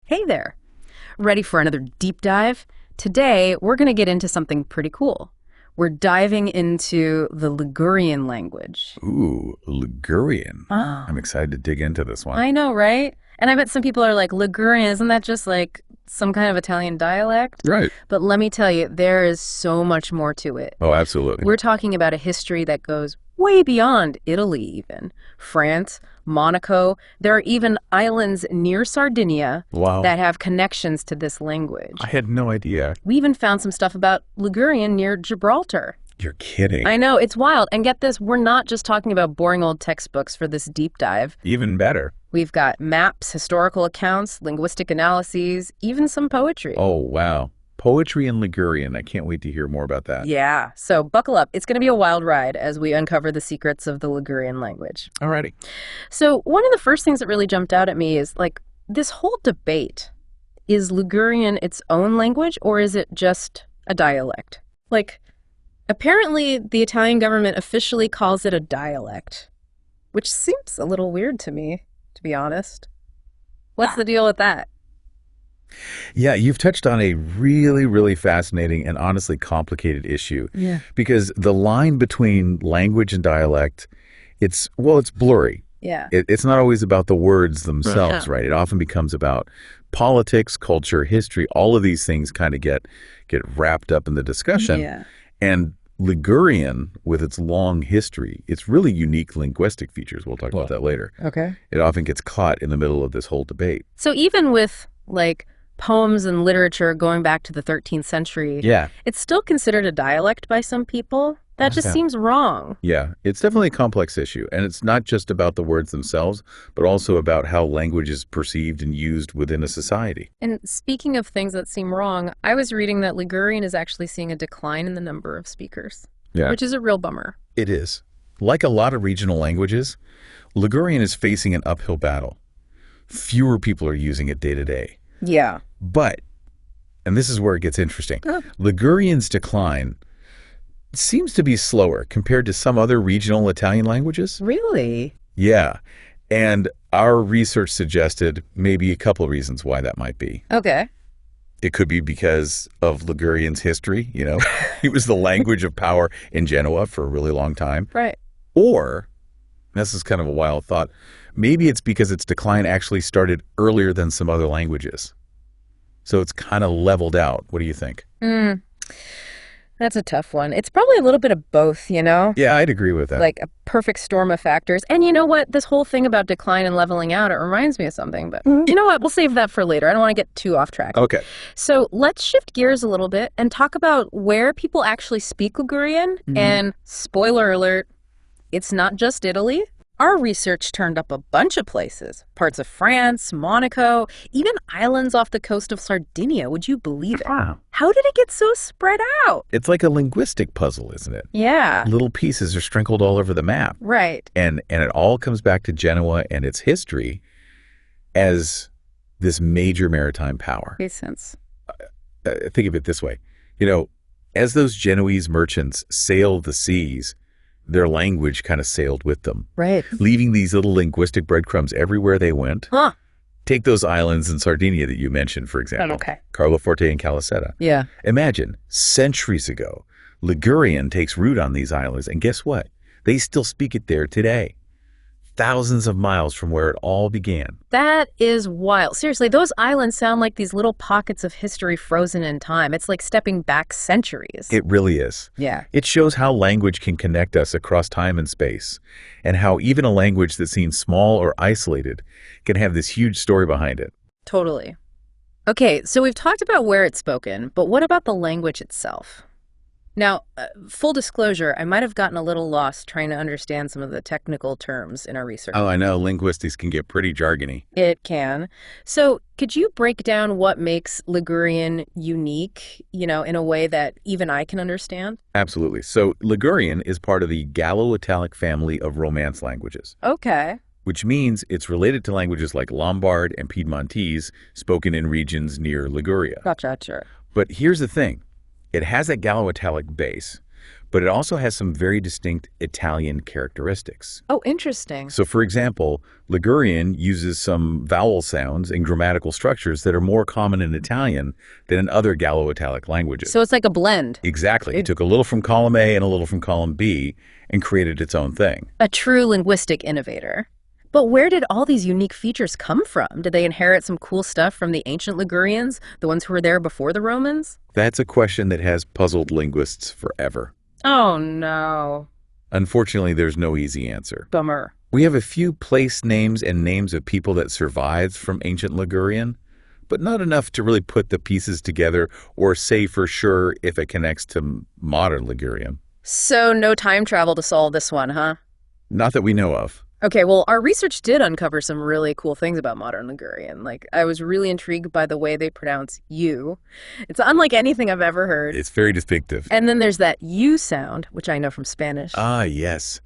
Hey there. Ready for another deep dive? Today, we're going to get into something pretty cool. We're diving into the Ligurian language. Ooh, Ligurian. Oh. I'm excited to dig into this one. I know, right? And I bet some people are like, Ligurian, isn't that just like some kind of Italian dialect? Right. But let me tell you, there is so much more to it. Oh, absolutely. We're talking about a history that goes way beyond Italy even. France, Monaco, there are even islands near Sardinia that have connections to this language. I had no idea. We even found some stuff about Ligurian near Gibraltar. You're kidding. I know, it's wild. And get this, we're not just talking about boring old textbooks for this deep dive. Even better. We've got maps, historical accounts, linguistic analyses, even some poetry. Oh, wow. Poetry in Ligurian. I can't wait to hear more about that. Yeah, so buckle up. It's going to be a wild ride as we uncover the secrets of the Ligurian language. Alrighty. So one of the first things that really jumped out at me is like this whole debate. Is Ligurian its own language or is it just a dialect? Like, apparently the Italian government officially calls it a dialect, which seems a little weird to me, to be honest. What's the deal with that? Yeah, you've touched on a really, really fascinating and honestly complicated issue. Yeah. Because the line between language and dialect, it's blurry. Yeah. It's not always about the words themselves, right? It often becomes about politics, culture, history. All of these things kind of get wrapped up in the discussion. Yeah. And Ligurian, with its long history, it's really unique linguistic features. We'll talk about that later. Okay. It often gets caught in the middle of this whole debate. So even with like poems and literature going back to the 13th century, it's still considered a dialect by some people. That just seems wrong. Yeah, it's definitely a complex issue. And it's not just about the words themselves, but also about how language is perceived and used within a society. And speaking of things that seem wrong, I was reading that Ligurian is actually seeing a decline in the number of speakers, which is a real bummer. It is. Like a lot of regional languages, Ligurian is facing an uphill battle. Fewer people are using it day to day. Yeah. But, and this is where it gets interesting, Ligurian's decline seems to be slower compared to some other regional Italian languages. Really? Yeah. And our research suggested maybe a couple of reasons why that might be. Okay. It could be because of Ligurian's history, you know. It was the language of power in Genoa for a really long time. Right. Or, this is kind of a wild thought, maybe it's because its decline actually started earlier than some other languages. So it's kind of leveled out. What do you think? That's a tough one. It's probably a little bit of both, you know? Yeah, I'd agree with that. Like a perfect storm of factors. And you know what? This whole thing about decline and leveling out, it reminds me of something. But you know what? We'll save that for later. I don't want to get too off track. Okay. So let's shift gears a little bit and talk about where people actually speak Ligurian. And spoiler alert, it's not just Italy. Our research turned up a bunch of places. Parts of France, Monaco, even islands off the coast of Sardinia. Would you believe it? Wow. How did it get so spread out? It's like a linguistic puzzle, isn't it? Yeah. Little pieces are sprinkled all over the map. Right. And it all comes back to Genoa and its history as this major maritime power. Makes sense. Think of it this way. You know, as those Genoese merchants sailed the seas, their language kind of sailed with them. Right. Leaving these little linguistic breadcrumbs everywhere they went. Huh. Take those islands in Sardinia that you mentioned, for example. Okay. Carloforte and Calasetta. Yeah. Imagine, centuries ago, Ligurian takes root on these islands, and guess what? They still speak it there today. Thousands of miles from where it all began. That is wild. Seriously, those islands sound like these little pockets of history frozen in time. It's like stepping back centuries. It really is. Yeah. It shows how language can connect us across time and space, and how even a language that seems small or isolated can have this huge story behind it. Totally. Okay, so we've talked about where it's spoken, but what about the language itself? Now, full disclosure, I might have gotten a little lost trying to understand some of the technical terms in our research. Oh, I know. Linguistics can get pretty jargony. It can. So could you break down what makes Ligurian unique, you know, in a way that even I can understand? Absolutely. So Ligurian is part of the Gallo-Italic family of Romance languages. Okay. Which means it's related to languages like Lombard and Piedmontese spoken in regions near Liguria. Gotcha. But here's the thing. It has a Gallo-Italic base, but it also has some very distinct Italian characteristics. Oh, interesting. So, for example, Ligurian uses some vowel sounds and grammatical structures that are more common in Italian than in other Gallo-Italic languages. So it's like a blend. Exactly. It took a little from column A and a little from column B and created its own thing. A true linguistic innovator. But where did all these unique features come from? Did they inherit some cool stuff from the ancient Ligurians, the ones who were there before the Romans? That's a question that has puzzled linguists forever. Oh, no. Unfortunately, there's no easy answer. Bummer. We have a few place names and names of people that survived from ancient Ligurian, but not enough to really put the pieces together or say for sure if it connects to modern Ligurian. So no time travel to solve this one, huh? Not that we know of. Okay, well, our research did uncover some really cool things about modern Ligurian. Like, I was really intrigued by the way they pronounce you. It's unlike anything I've ever heard. It's very distinctive. And then there's that U sound, which I know from Spanish. Ah, yes.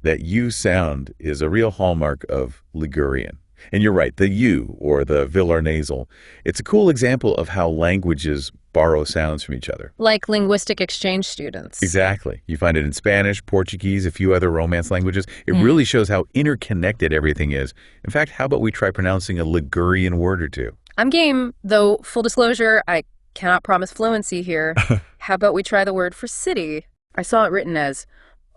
That U sound is a real hallmark of Ligurian. And you're right, the U, or the velar nasal, it's a cool example of how languages borrow sounds from each other. Like linguistic exchange students. Exactly. You find it in Spanish, Portuguese, a few other Romance languages. It really shows how interconnected everything is. In fact, how about we try pronouncing a Ligurian word or two? I'm game, though full disclosure, I cannot promise fluency here. How about we try the word for city? I saw it written as,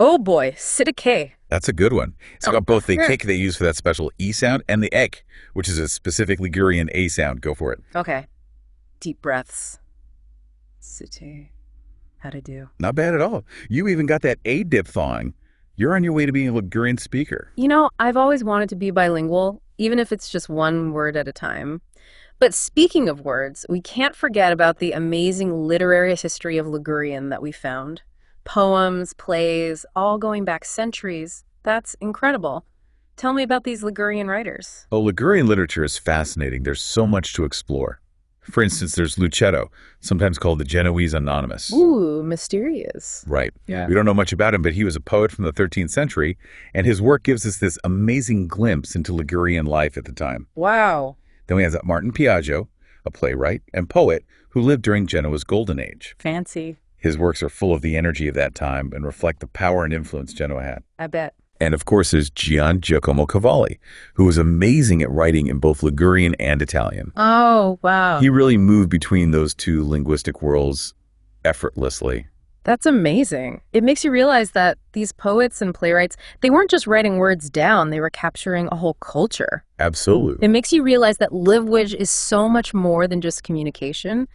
oh boy, sitike. That's a good one. It's got both the kick they use for that special E sound and the ek, which is a specific Ligurian A sound. Go for it. Okay. Deep breaths. City. How'd I do? Not bad at all. You even got that A diphthong. You're on your way to being a Ligurian speaker. You know, I've always wanted to be bilingual, even if it's just one word at a time. But speaking of words, we can't forget about the amazing literary history of Ligurian that we found. Poems, plays, all going back centuries. That's incredible. Tell me about these Ligurian writers. Oh, Ligurian literature is fascinating. There's so much to explore. For instance, there's Lucetto, sometimes called the Genoese Anonymous. Ooh, mysterious. Right. Yeah. We don't know much about him, but he was a poet from the 13th century, and his work gives us this amazing glimpse into Ligurian life at the time. Wow. Then we have Martin Piaggio, a playwright and poet who lived during Genoa's golden age. Fancy. His works are full of the energy of that time and reflect the power and influence Genoa had. I bet. And of course, there's Gian Giacomo Cavalli, who was amazing at writing in both Ligurian and Italian. Oh, wow. He really moved between those two linguistic worlds effortlessly. That's amazing. It makes you realize that these poets and playwrights, they weren't just writing words down, they were capturing a whole culture. Absolutely. It makes you realize that language is so much more than just communication.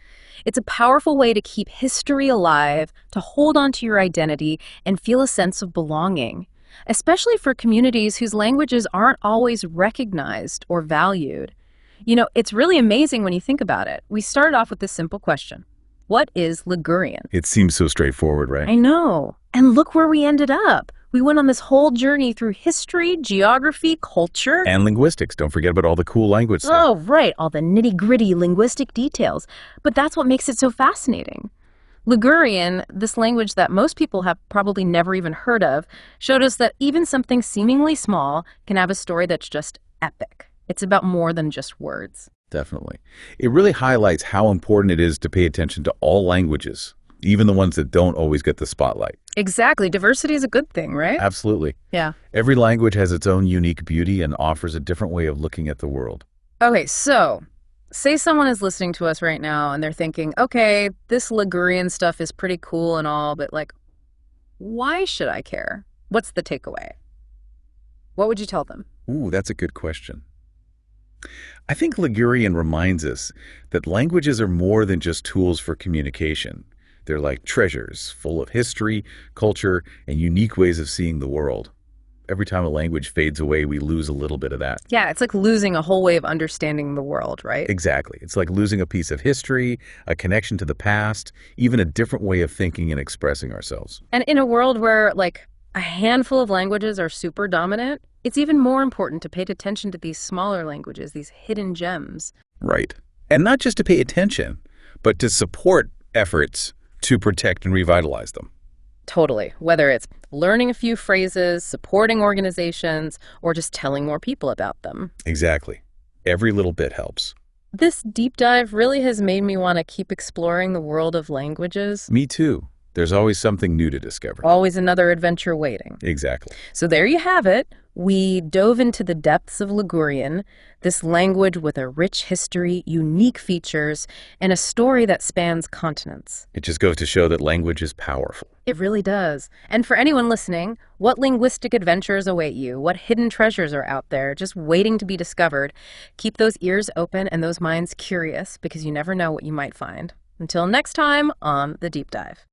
It's a powerful way to keep history alive, to hold on to your identity, and feel a sense of belonging, especially for communities whose languages aren't always recognized or valued. You know, it's really amazing when you think about it. We started off with this simple question. What is Ligurian? It seems so straightforward, right? I know. And look where we ended up. We went on this whole journey through history, geography, culture. And linguistics. Don't forget about all the cool language stuff. Oh, right. All the nitty-gritty linguistic details. But that's what makes it so fascinating. Ligurian, this language that most people have probably never even heard of, showed us that even something seemingly small can have a story that's just epic. It's about more than just words. Definitely. It really highlights how important it is to pay attention to all languages, even the ones that don't always get the spotlight. Exactly. Diversity is a good thing, right? Absolutely. Yeah. Every language has its own unique beauty and offers a different way of looking at the world. Okay, so say someone is listening to us right now and they're thinking, okay, this Ligurian stuff is pretty cool and all, but like, why should I care? What's the takeaway? What would you tell them? Ooh, that's a good question. I think Ligurian reminds us that languages are more than just tools for communication. They're like treasures, full of history, culture, and unique ways of seeing the world. Every time a language fades away, we lose a little bit of that. Yeah, it's like losing a whole way of understanding the world, right? Exactly. It's like losing a piece of history, a connection to the past, even a different way of thinking and expressing ourselves. And in a world where, like, a handful of languages are super dominant, it's even more important to pay attention to these smaller languages, these hidden gems. Right. And not just to pay attention, but to support efforts to protect and revitalize them. Totally. Whether it's learning a few phrases, supporting organizations, or just telling more people about them. Exactly. Every little bit helps. This deep dive really has made me want to keep exploring the world of languages. Me too. There's always something new to discover. Always another adventure waiting. Exactly. So there you have it. We dove into the depths of Ligurian, this language with a rich history, unique features, and a story that spans continents. It just goes to show that language is powerful. It really does. And for anyone listening, what linguistic adventures await you? What hidden treasures are out there just waiting to be discovered? Keep those ears open and those minds curious because you never know what you might find. Until next time on The Deep Dive.